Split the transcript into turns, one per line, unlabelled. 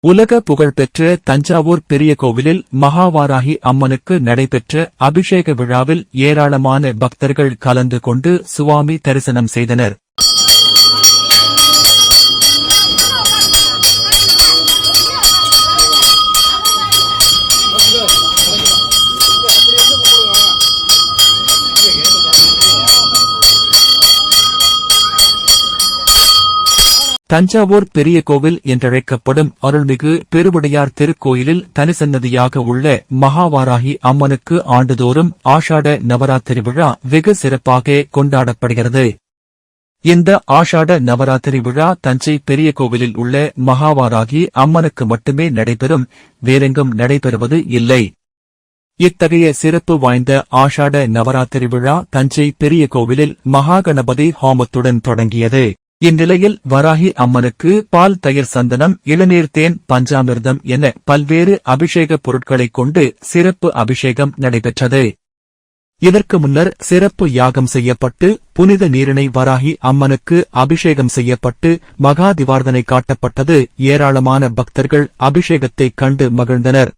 உலக புகழ்பெற்ற தஞ்சாவூர் பெரிய கோவிலில் மகாவாராகி அம்மனுக்கு நடைபெற்ற அபிஷேக விழாவில் ஏராளமான பக்தர்கள் கலந்து கொண்டு சுவாமி தரிசனம் செய்தனர். தஞ்சாவூர் பெரிய கோவில் என்றழைக்கப்படும் அருள்மிகு பெருவுடையார் திருக்கோயிலில் தனிசன்னதியாக உள்ள மகாவாராகி அம்மனுக்கு ஆண்டுதோறும் ஆஷாட நவராத்திரி விழா வெகு சிறப்பாக கொண்டாடப்படுகிறது. இந்த ஆஷாட நவராத்திரி விழா தஞ்சை பெரிய கோவிலில் உள்ள மகாவாராகி அம்மனுக்கு மட்டுமே நடைபெறும், வேறெங்கும் நடைபெறுவது இல்லை. இத்தகைய சிறப்பு வாய்ந்த ஆஷாட நவராத்திரி விழா தஞ்சை பெரிய கோவிலில் மகாகணபதி ஹோமத்துடன் தொடங்கியது. இந்நிலையில் வராகி அம்மனுக்கு பால், தயிர், சந்தனம், இளநீர், தேன், பஞ்சாமிர்தம் என பல்வேறு அபிஷேகப் பொருட்களைக் கொண்டு சிறப்பு அபிஷேகம் நடைபெற்றது. இதற்கு முன்னர் சிறப்பு யாகம் செய்யப்பட்டு புனித நீரினை வராகி அம்மனுக்கு அபிஷேகம் செய்யப்பட்டு மகா தீபாராதனை காட்டப்பட்டது. ஏராளமான பக்தர்கள் அபிஷேகத்தைக் கண்டு மகிழ்ந்தனர்.